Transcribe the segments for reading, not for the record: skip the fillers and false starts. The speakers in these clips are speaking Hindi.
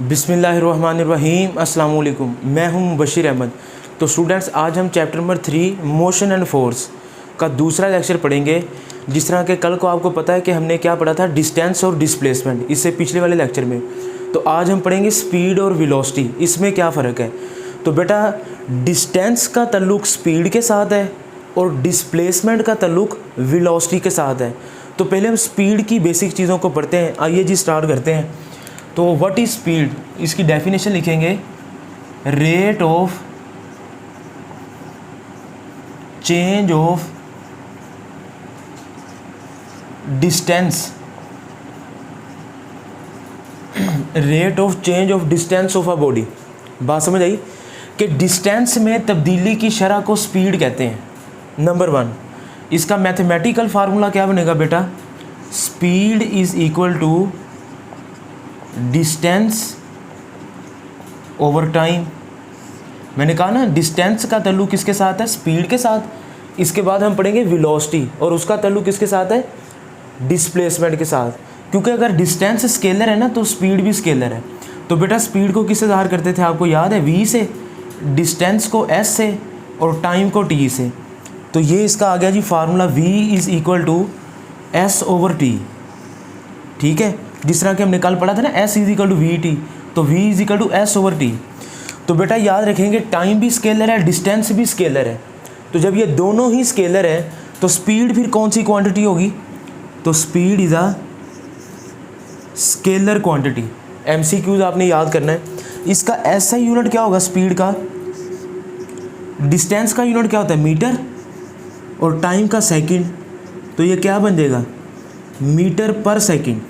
बिस्मिल्लाहिर्रहमानिर्रहीम अस्सलाम वालेकुम। मैं हूं बशीर अहमद। तो स्टूडेंट्स, आज हम chapter number 3 motion and force का दूसरा लेक्चर पढ़ेंगे। जिस तरह के कल को आपको पता है कि हमने क्या पढ़ा था, डिस्टेंस और डिस्प्लेसमेंट, इससे पिछले वाले लेक्चर में। तो आज हम पढ़ेंगे स्पीड और वेलोसिटी, इसमें क्या फ़र्क है। तो बेटा, डिस्टेंस का ताल्लुक स्पीड के साथ है और डिस्प्लेसमेंट का ताल्लुक वेलोसिटी के साथ है। तो पहले हम स्पीड की बेसिक चीज़ों को पढ़ते हैं। आइए जी, स्टार्ट करते हैं। तो व्हाट इज़ स्पीड, इसकी डेफिनेशन लिखेंगे, rate of change of distance, rate of change of distance of a body. बात समझ आई कि डिस्टेंस में तब्दीली की शरह को स्पीड कहते हैं। नंबर 1, इसका मैथमेटिकल फार्मूला क्या बनेगा बेटा, speed is equal to distance over time. मैंने कहा ना, डिस्टेंस का ताल्लुक किसके साथ है, स्पीड के साथ। इसके बाद हम पढ़ेंगे वेलोसिटी, और उसका ताल्लुक किसके साथ है, डिस्प्लेसमेंट के साथ। क्योंकि अगर डिस्टेंस स्केलर है ना, तो स्पीड भी स्केलर है। तो बेटा, स्पीड को किससे ज़ाहिर करते थे, आपको याद है, v से, डिस्टेंस को s से और टाइम को t से। तो ये इसका आ गया जी formula, v is equal to s over t। ठीक है, जिस तरह कि हमने कल पढ़ा था ना, s is equal to V T, तो v is equal to s over T. तो बेटा याद रखेंगे, टाइम भी स्केलर है, डिस्टेंस भी स्केलर है। तो जब ये दोनों ही स्केलर है, तो स्पीड फिर कौन सी क्वांटिटी होगी, तो speed is a scalar quantity. MCQs आपने याद करना है। इसका SI यूनिट क्या होगा स्पीड का, डिस्टेंस का यूनिट क्या होता है, मीटर, और टाइम का सेकंड। तो ये क्या बन जाएगा, मीटर पर सेकंड।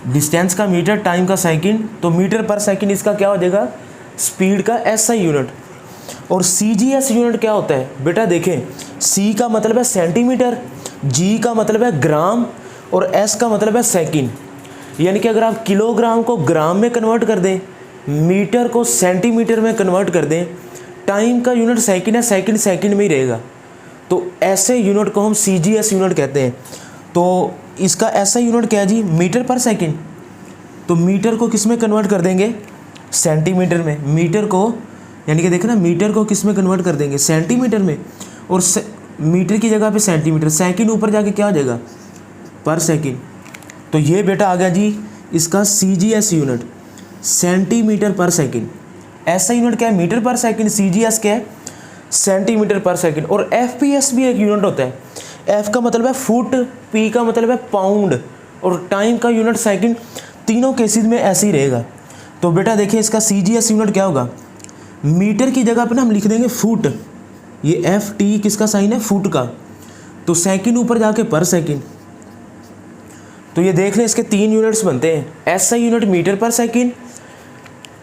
डिस्टेंस का मीटर, टाइम का सेकंड, तो मीटर पर सेकंड इसका क्या हो जाएगा, स्पीड का SI यूनिट। और CGS यूनिट क्या होता है बेटा, देखें, C का मतलब है सेंटीमीटर, G का मतलब है ग्राम, और S का मतलब है सेकंड। यानी कि अगर आप किलोग्राम को ग्राम में कन्वर्ट कर दें, मीटर को सेंटीमीटर में कन्वर्ट कर दें, टाइम का यूनिट सेकंड है, सेकंड सेकंड में ही रहेगा। तो ऐसे यूनिट को हम CGS यूनिट कहते हैं। तो इसका SI यूनिट क्या है जी, मीटर पर सेकंड। तो मीटर को किस में कन्वर्ट कर देंगे, सेंटीमीटर में। मीटर को, यानी कि देखना, मीटर को किस में कन्वर्ट कर देंगे, सेंटीमीटर में, और मीटर की जगह पे सेंटीमीटर, सेकंड ऊपर जाके क्या हो जाएगा, पर सेकंड। तो ये बेटा आ गया जी इसका CGS यूनिट, सेंटीमीटर पर सेकंड। SI यूनिट क्या है, मीटर पर सेकंड, CGS क्या है, सेंटीमीटर पर सेकंड। और FPS भी एक यूनिट होता है। F का मतलब है फुट, P का मतलब है पाउंड, और टाइम का यूनिट सेकंड। तीनों केसेस में ऐसे ही रहेगा। तो बेटा देखिए, इसका CGS यूनिट क्या होगा, मीटर की जगह पे ना हम लिख देंगे फुट। ये FT किसका साइन है, फुट का। तो सेकंड ऊपर जाके पर सेकंड। तो ये देख लें, इसके 3 यूनिट्स बनते हैं। SI यूनिट मीटर पर सेकंड,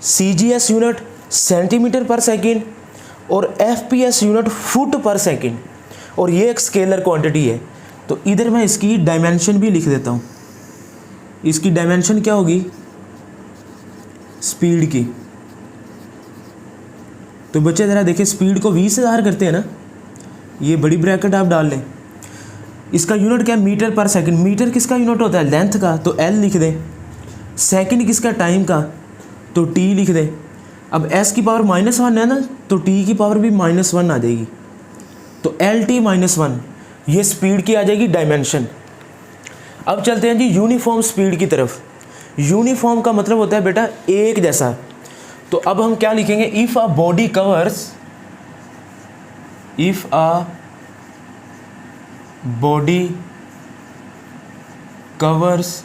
CGS यूनिट सेंटीमीटर पर सेकंड, और FPS यूनिट फुट पर सेकंड। और ये एक स्केलर क्वांटिटी है। तो इधर मैं इसकी डायमेंशन भी लिख देता हूँ। इसकी डायमेंशन क्या होगी, स्पीड की। तो बच्चे ज़रा देखिए, स्पीड को v से ज़ाहिर करते हैं ना, ये बड़ी ब्रैकेट आप डाल लें। इसका यूनिट क्या है, मीटर पर सेकंड। मीटर किसका यूनिट होता है, लेंथ का, तो L लिख दें। सेकंड किसका, टाइम का, तो T लिख दें। अब S की पावर -1 है ना, तो T की पावर भी -1 आ जाएगी। तो LT -1, ये स्पीड की आ जाएगी डायमेंशन। अब चलते हैं जी यूनिफॉर्म स्पीड की तरफ। यूनिफॉर्म का मतलब होता है बेटा एक जैसा। तो अब हम क्या लिखेंगे, if a body covers, if a body covers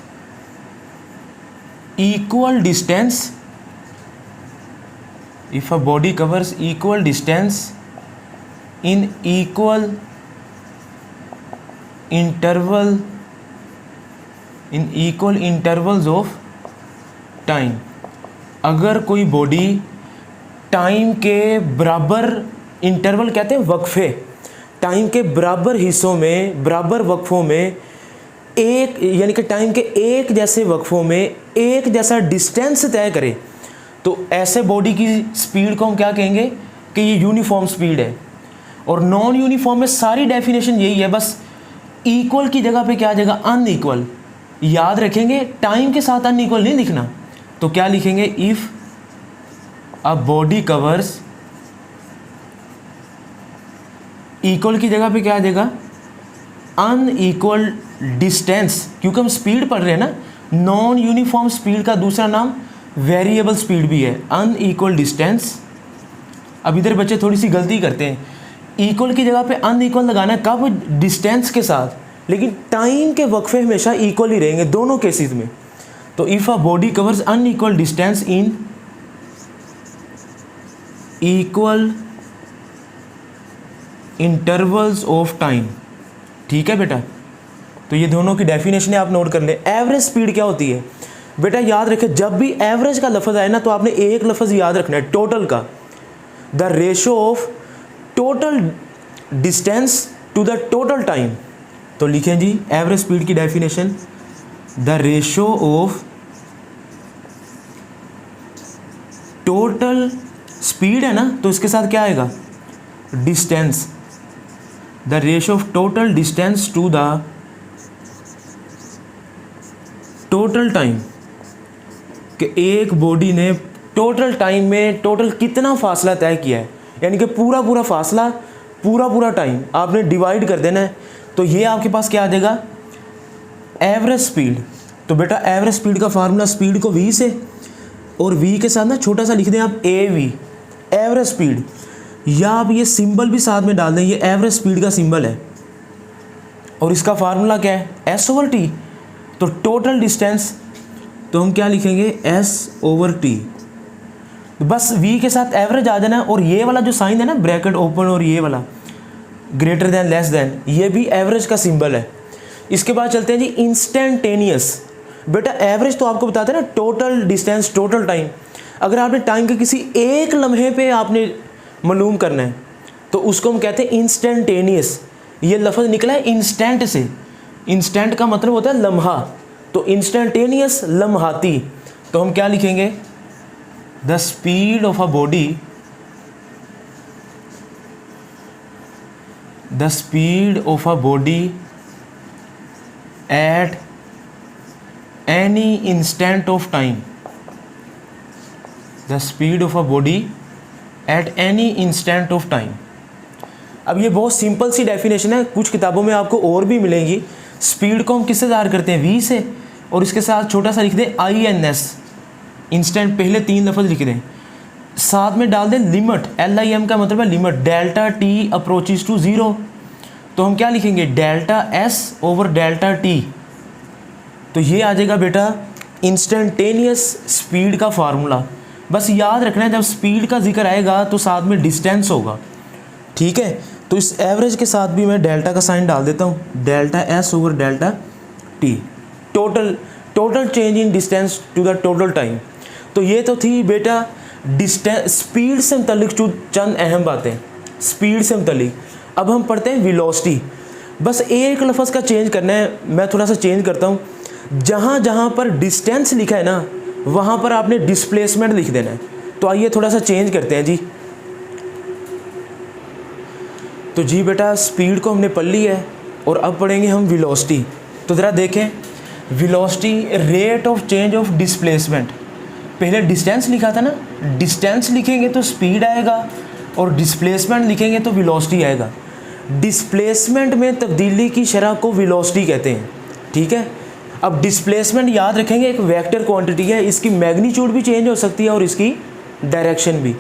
equal distance, if a body covers equal distance in equal interval, in equal intervals of time. अगर कोई बॉडी टाइम के बराबर, इंटरवल कहते हैं वक्फे, टाइम के बराबर हिस्सों में, बराबर वक्फों में एक, यानी कि टाइम के एक जैसे वक्फों में एक जैसा डिस्टेंस तय करे, तो ऐसे बॉडी की स्पीड को हम क्या कहेंगे कि ये यूनिफॉर्म स्पीड है। और नॉन यूनिफॉर्म में सारी डेफिनेशन यही है, बस इक्वल की जगह पे क्या आ जाएगा, अनइक्वल। याद रखेंगे, टाइम के साथ अनइक्वल नहीं लिखना, तो क्या लिखेंगे, if a body covers, equal की जगह पे क्या आ जाएगा, अनइक्वल डिस्टेंस, क्योंकि हम स्पीड पढ़ रहे हैं ना, नॉन यूनिफॉर्म स्पीड का दूसरा नाम वेरिएबल स्पीड भी है, अनइक्वल डिस्टेंस। अब इधर बच्चे थोड़ी सी गलती करते हैं, इक्वल की जगह पे अनइक्वल लगाना है कब, डिस्टेंस के साथ, लेकिन टाइम के वक्फे हमेशा इक्वल ही रहेंगे दोनों केसेस में। तो if a body covers unequal distance in equal intervals of time, ठीक है बेटा। तो ये दोनों की डेफिनेशन है, आप नोट कर ले। एवरेज स्पीड क्या होती है बेटा, याद रखें, जब भी एवरेज का लफ्ज़ आए ना तो आपने एक लफ्ज़ याद रखना है, टोटल का, the ratio of total distance to the total time. तो लिखें जी एवरेज स्पीड की definition, the ratio of total speed है ना, तो इसके साथ क्या आएगा, distance, the ratio of total distance to the total time, कि एक बॉडी ने टोटल टाइम में टोटल कितना फासला तय किया है, यानी कि पूरा पूरा फासला, पूरा टाइम आपने डिवाइड कर देना है। तो ये आपके पास क्या आ जाएगा, एवरेज स्पीड। तो बेटा एवरेज स्पीड का फार्मूला, स्पीड को v से और v के साथ ना छोटा सा लिख दें आप AV, एवरेज स्पीड, या आप ये सिंबल भी साथ में डाल दें, ये एवरेज स्पीड का सिंबल है और इसका फार्मूला क्या है, S/T। तो टोटल डिस्टेंस, तो हम क्या लिखेंगे, S/T। तो बस v के साथ एवरेज आ जाना, और ये वाला जो साइन है ना, ब्रैकेट ओपन और ये वाला ग्रेटर देन लेस देन, ये भी एवरेज का सिंबल है। इसके बाद चलते हैं जी इंस्टेंटेनियस। बेटा एवरेज तो आपको बताते हैं ना, टोटल डिस्टेंस टोटल टाइम, अगर आपने टाइम के किसी एक लम्हे पे आपने मालूम करना है तो उसको हम कहते हैं इंस्टेंटेनियस। ये लफ्ज़ निकला है इंस्टेंट से, इंस्टेंट का मतलब होता है लम्हा, तो इंस्टेंटेनियस लम्हाती। तो हम क्या लिखेंगे, the speed of a body, the speed of a body at any instant of time, the speed of a body at any instant of time. अब ये बहुत सिंपल सी डेफिनेशन है, कुछ किताबों में आपको और भी मिलेंगी। स्पीड को हम किससे ज़ाहिर करते हैं, v से, और इसके साथ छोटा सा लिख दें INS, इंस्टेंट, पहले 3 लफ्ज़ लिख दें, साथ में डाल दें लिमिट, LIM का मतलब है limit, delta t approaches to 0। तो हम क्या लिखेंगे, delta S over delta t। तो ये आ जाएगा बेटा इंस्टेंटेनियस स्पीड का फार्मूला। बस याद रखना है, जब स्पीड का जिक्र आएगा तो साथ में डिस्टेंस होगा, ठीक है। तो इस एवरेज के साथ भी मैं डेल्टा का साइन डाल देता हूँ, delta S over delta t, total change in distance to the total time. तो ये तो थी बेटा डिस्टेंस, स्पीड से मुतल्लिक चंद अहम बातें, स्पीड से मुतल्लिक। अब हम पढ़ते हैं वेलोसिटी। बस एक लफ्ज़ का चेंज करना है, मैं थोड़ा सा चेंज करता हूँ, जहाँ जहाँ पर डिस्टेंस लिखा है ना वहाँ पर आपने डिस्प्लेसमेंट लिख देना है। तो आइए थोड़ा सा चेंज करते हैं जी। तो जी बेटा स्पीड को हमने पढ़ ली है और अब पढ़ेंगे हम वेलोसिटी। तो ज़रा देखें, velocity rate of change of displacement, पहले डिस्टेंस लिखा था ना, डिस्टेंस लिखेंगे तो स्पीड आएगा और डिस्प्लेसमेंट लिखेंगे तो वेलोसिटी आएगा। डिस्प्लेसमेंट में तब्दीली की शरह को वेलोसिटी कहते हैं, ठीक है। अब डिस्प्लेसमेंट याद रखेंगे एक वेक्टर क्वांटिटी है, इसकी मैग्नीट्यूड भी चेंज हो सकती है और इसकी डायरेक्शन भी।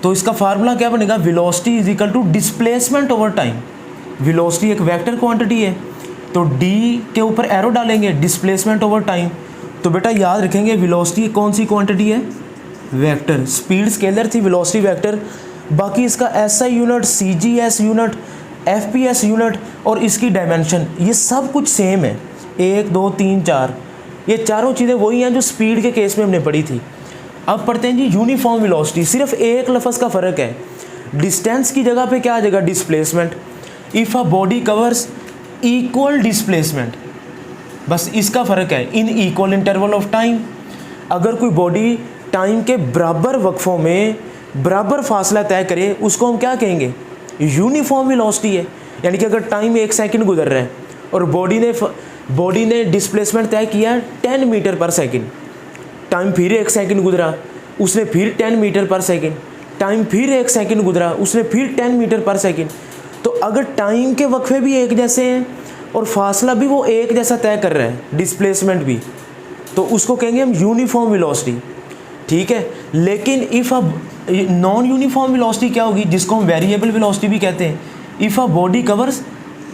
तो इसका फार्मूला क्या बनेगा, velocity is equal to displacement over time. Velocity एक वेक्टर क्वांटिटी है, तो d के ऊपर एरो डालेंगे, डिस्प्लेसमेंट ओवर टाइम। तो बेटा याद रखेंगे वेलोसिटी कौन सी क्वांटिटी है, वेक्टर। स्पीड स्केलर थी, वेलोसिटी वेक्टर। बाकी इसका SI unit, CGS unit, FPS unit और इसकी डायमेंशन, ये सब कुछ सेम है, 1 2 3 4, ये चारों चीज़ें वही हैं जो स्पीड के केस में हमने पढ़ी थी। अब पढ़ते हैं जी यूनिफॉर्म वेलोसिटी। सिर्फ एक लफ्ज़ का फ़र्क है, डिस्टेंस की जगह पे क्या आ जाएगा, displacement. If a body covers equal displacement, बस इसका फ़र्क है, in equal interval of time. अगर कोई बॉडी टाइम के बराबर वक्फों में बराबर फासला तय करे उसको हम क्या कहेंगे, यूनिफॉर्म वेलोसिटी है। यानी कि अगर टाइम 1 सेकंड गुजर रहा है और बॉडी ने डिस्प्लेसमेंट तय किया 10 मीटर पर सेकंड, टाइम फिर 1 सेकंड गुजरा, उसने फिर 10 मीटर पर सेकंड, टाइम फिर 1 सेकंड गुजरा, उसने फिर 10 मीटर पर सेकंड। तो अगर टाइम के वक्फे भी एक जैसे हैं और फासला भी वो एक जैसा तय कर रहा है, डिस्प्लेसमेंट भी, तो उसको कहेंगे हम यूनिफॉर्म वेलोसिटी, ठीक है। लेकिन if a non uniform velocity क्या होगी, जिसको हम वेरिएबल वेलोसिटी भी कहते हैं। If a body covers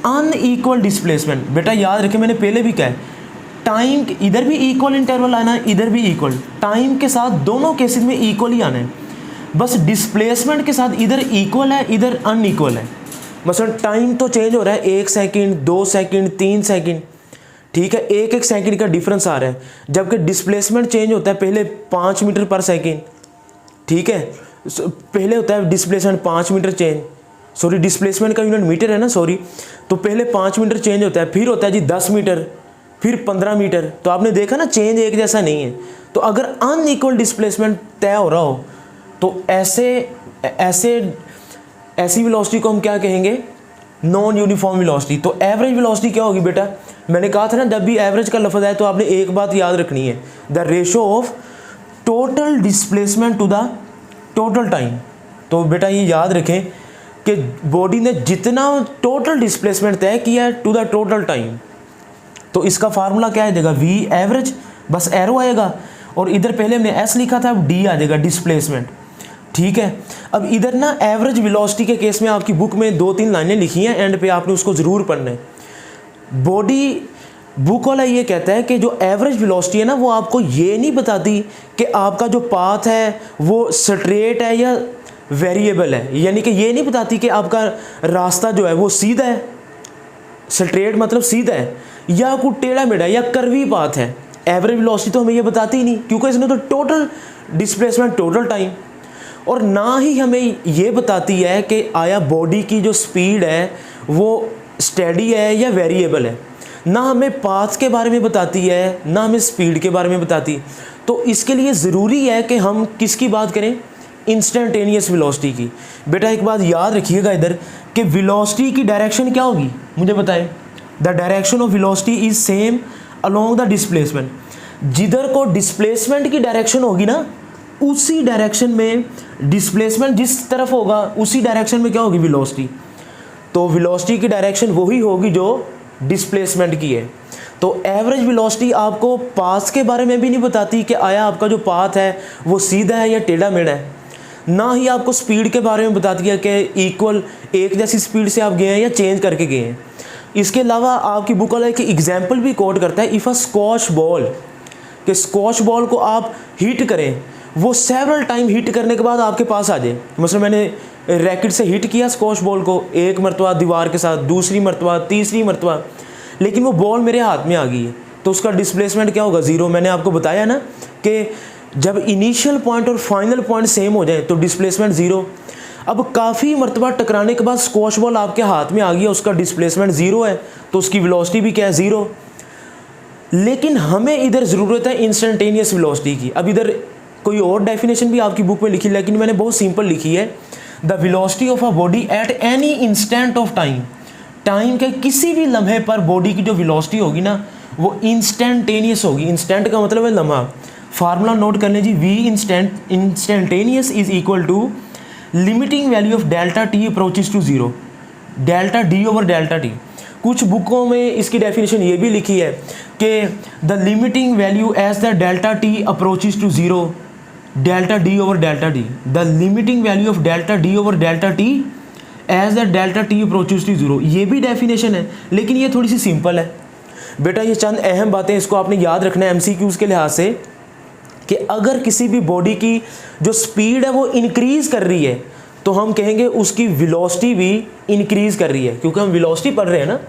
unequal displacement, बेटा याद रखें मैंने पहले भी कहा है, टाइम इधर भी इक्वल इंटरवल आना है, इधर भी इक्वल, टाइम के साथ दोनों केसेस में इक्वल ही आना है, बस डिस्प्लेसमेंट के साथ इधर इक्वल है, इधर अनइक्वल है। मसलन टाइम तो चेंज हो रहा है, 1 सेकंड, 2 सेकंड, 3 सेकंड, ठीक है, 1 सेकंड का डिफरेंस आ रहा है। जबकि डिस्प्लेसमेंट चेंज होता है, पहले 5 मीटर पर सेकंड, ठीक है, पहले होता है displacement 5 metre change, sorry displacement का यूनिट मीटर है ना, सॉरी, तो पहले 5 मीटर चेंज होता है, फिर होता है जी 10 मीटर, फिर 15 मीटर। तो आपने देखा ना, चेंज एक जैसा नहीं है। तो अगर अनइक्वल डिस्प्लेसमेंट तय हो रहा हो तो ऐसी वेलोसिटी को हम क्या कहेंगे, नॉन यूनिफॉर्म वेलोसिटी। तो एवरेज वेलोसिटी क्या होगी बेटा, मैंने कहा था ना, जब भी एवरेज का लफ्ज़ आए तो आपने एक बात याद रखनी है, the ratio of total displacement to the total time. तो बेटा ये याद रखें कि बॉडी ने जितना टोटल डिस्प्लेसमेंट तय किया है टू द टोटल टाइम, तो इसका फार्मूला क्या आ जाएगा, वी एवरेज, बस एरो आएगा, और इधर पहले हमने एस लिखा था, अब डी आ जाएगा डिस्प्लेसमेंट, ठीक है। अब इधर ना एवरेज वेलोसिटी के केस में आपकी बुक में 2-3 लाइनें लिखी हैं, एंड पे आपने उसको ज़रूर पढ़ना है। बॉडी बुक वाला ये कहता है कि जो एवरेज वेलोसिटी है ना, वो आपको ये नहीं बताती कि आपका जो पाथ है वो स्ट्रेट है या वेरिएबल है, यानी कि ये नहीं बताती कि आपका रास्ता जो है वो सीधा है, स्ट्रेट मतलब सीधा है, या कोई टेढ़ा मेढ़ा या कर्वी पाथ है। एवरेज वेलोसिटी तो हमें ये बताती ही नहीं, क्योंकि इसने तो टोटल डिस्प्लेसमेंट टोटल टाइम, और ना ही हमें ये बताती है कि आया बॉडी की जो स्पीड है वो स्टेडी है या वेरिएबल है, ना हमें पाथ के बारे में बताती है, ना हमें स्पीड के बारे में बताती। तो इसके लिए ज़रूरी है कि हम किसकी बात करें, इंस्टेंटेनियस वेलोसिटी की। बेटा एक बात याद रखिएगा इधर कि वेलोसिटी की डायरेक्शन क्या होगी, मुझे बताएं। The direction of velocity is same along the displacement. जिधर को डिस्प्लेसमेंट की डायरेक्शन होगी ना, उसी डायरेक्शन में डिस्प्लेसमेंट जिस तरफ होगा उसी डायरेक्शन में क्या होगी, वेलोसिटी। तो वेलोसिटी की डायरेक्शन वही होगी जो डिस्प्लेसमेंट की है। तो एवरेज वेलोसिटी आपको पाथ के बारे में भी नहीं बताती कि आया आपका जो पाथ है वो सीधा है या टेढ़ा मेढ़ा है, ना ही आपको स्पीड के बारे में बताती है कि इक्वल एक जैसी स्पीड से आप गए हैं या चेंज करके गए हैं। इसके अलावा आपकी बुक वाला एक एग्जाम्पल भी कोट करता है, इफ़ अ स्क्वॉश बॉल, कि स्क्वॉश बॉल को आप हीट करें, वो सेवरल टाइम हीट करने के बाद आपके पास आ जाए। मतलब मैंने रैकेट से हीट किया स्क्वॉश बॉल को, एक मरतबा दीवार के साथ, दूसरी मरतबा, तीसरी मरतबा, लेकिन वो बॉल मेरे हाथ में आ गई है, तो उसका डिस्प्लेसमेंट क्या होगा, ज़ीरो। मैंने आपको बताया ना कि जब इनिशियल पॉइंट और फाइनल पॉइंट सेम हो जाए तो डिस्प्लेसमेंट ज़ीरो। अब काफ़ी मरतबा टकराने के बाद स्क्वॉश बॉल आपके हाथ में आ गया, उसका डिस्प्लेसमेंट ज़ीरो है, तो उसकी वेलोसिटी भी क्या है, ज़ीरो। लेकिन हमें इधर ज़रूरत है इंस्टेंटेनियस वेलोसिटी की। अब इधर कोई और डेफिनेशन भी आपकी बुक में लिखी, लेकिन मैंने बहुत सिंपल लिखी है, the velocity of a body at any instant of time. Time के किसी भी लम्हे पर बॉडी की जो वेलोसिटी होगी ना, वो इंस्टेंटेनियस होगी। इंस्टेंट का मतलब है लम्हा। फार्मूला नोट कर लीजिए, V instantaneous is equal to limiting value of delta T approaches to zero, delta D over delta T. कुछ बुकों में इसकी डेफिनेशन ये भी लिखी है कि the limiting value as the delta T approaches to zero, delta D over delta T, the limiting value of delta D over delta T as the delta T approaches to zero. ये भी डेफिनेशन है, लेकिन ये थोड़ी सी सिंपल है बेटा। ये चंद अहम बातें इसको आपने याद रखना है MCQs के लिहाज से, कि अगर किसी भी बॉडी की जो स्पीड है वो इंक्रीज़ कर रही है तो हम कहेंगे उसकी वेलोसिटी भी इंक्रीज़ कर रही है, क्योंकि हम वेलोसिटी पढ़ रहे हैं ना।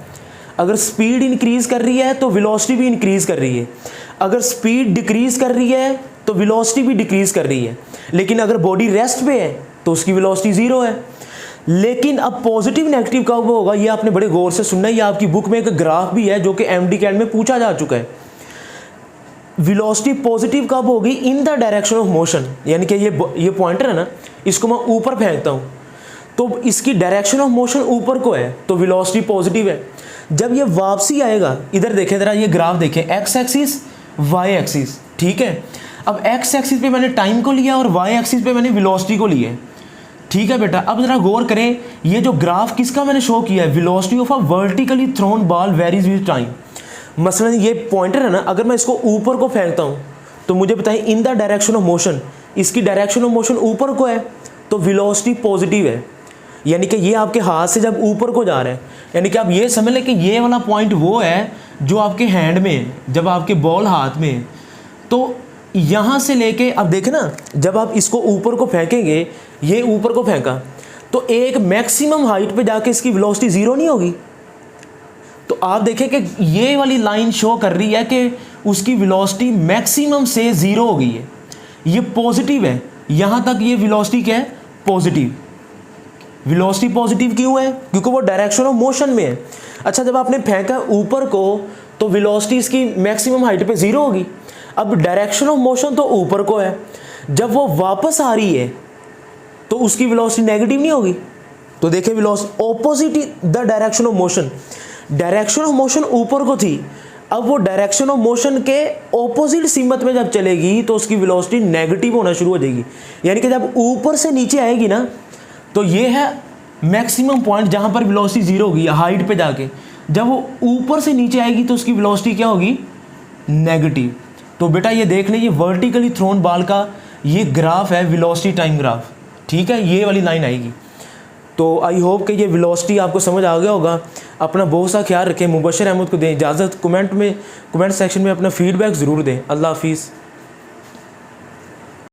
अगर स्पीड इंक्रीज़ कर रही है तो वेलोसिटी भी इंक्रीज़ कर रही है, अगर स्पीड डिक्रीज़ कर रही है तो वेलोसिटी भी डिक्रीज़ कर रही है। लेकिन अगर बॉडी रेस्ट पे है तो उसकी वेलोसिटी ज़ीरो है। लेकिन अब पॉजिटिव नेगेटिव कब होगा, ये आपने बड़े गौर से सुनना है। ये आपकी बुक में एक ग्राफ भी है जो कि MD कैट में पूछा जा चुका है। वेलोसिटी पॉजिटिव कब होगी, in the direction of motion, यानी कि ये पॉइंटर है ना, इसको मैं ऊपर फेंकता हूँ तो इसकी डायरेक्शन ऑफ मोशन ऊपर को है, तो वेलोसिटी पॉजिटिव है। जब ये वापसी आएगा, इधर देखें ज़रा, ये ग्राफ देखें, X एक्सिस Y एक्सिस, ठीक है। अब एक्स एक्सिस पे मैंने टाइम को लिया और वाई एक्सिस पे मैंने वेलोसिटी को लिया है। ठीक है बेटा, अब ज़रा गौर करें, ये जो ग्राफ किसका मैंने शो किया है, velocity of a vertically thrown ball varies with time. मसलन ये पॉइंटर है ना, अगर मैं इसको ऊपर को फेंकता हूँ तो मुझे बताएं in the direction of motion, इसकी डायरेक्शन ऑफ मोशन ऊपर को है तो वेलोसिटी पॉजिटिव है, यानी कि ये आपके हाथ से जब ऊपर को जा रहा है, यानी कि आप ये समझ लें कि ये वाला पॉइंट वो है जो आपके हैंड में है, जब आपके बॉल हाथ में है। तो यहाँ से लेके अब देखें ना, जब आप इसको ऊपर को फेंकेंगे, ये ऊपर को फेंका तो एक मैक्सिमम हाइट पे जाके इसकी वेलोसिटी ज़ीरो नहीं होगी। तो आप देखें कि ये वाली लाइन शो कर रही है कि उसकी वेलोसिटी मैक्सिमम से ज़ीरो हो गई है, ये पॉजिटिव है, यहाँ तक ये वेलोसिटी क्या है, पॉजिटिव। वेलोसिटी पॉजिटिव क्यों है, क्योंकि वो डायरेक्शन ऑफ मोशन में है। अच्छा, जब आपने फेंका ऊपर को तो वेलोसिटी इसकी मैक्सिमम हाइट पे ज़ीरो होगी। अब डायरेक्शन ऑफ मोशन तो ऊपर को है, जब वो वापस आ रही है तो उसकी वेलोसिटी नेगेटिव नहीं होगी। तो देखिए velocity opposite the direction of motion, direction of motion ऊपर को थी, अब वो डायरेक्शन ऑफ मोशन के ऑपोजिट सीमत में जब चलेगी तो उसकी वेलोसिटी नेगेटिव होना शुरू हो जाएगी। यानी कि जब ऊपर से नीचे आएगी ना तो ये है मैक्सिमम पॉइंट जहाँ पर वेलोसिटी ज़ीरो होगी हाइट पे जाके, जब वो ऊपर से नीचे आएगी तो उसकी वेलोसिटी क्या होगी, नेगेटिव। तो बेटा ये देख लें, ये वर्टिकली थ्रोन बॉल का ये ग्राफ है, वेलोसिटी टाइम ग्राफ। ठीक है, ये वाली लाइन आएगी। तो आई होप कि ये वेलोसिटी आपको समझ आ गया होगा। अपना बहुत सा ख्याल रखें। मुबशर अहमद को दें इजाज़त। कमेंट सेक्शन में अपना फीडबैक ज़रूर दें। अल्लाह हाफिज़।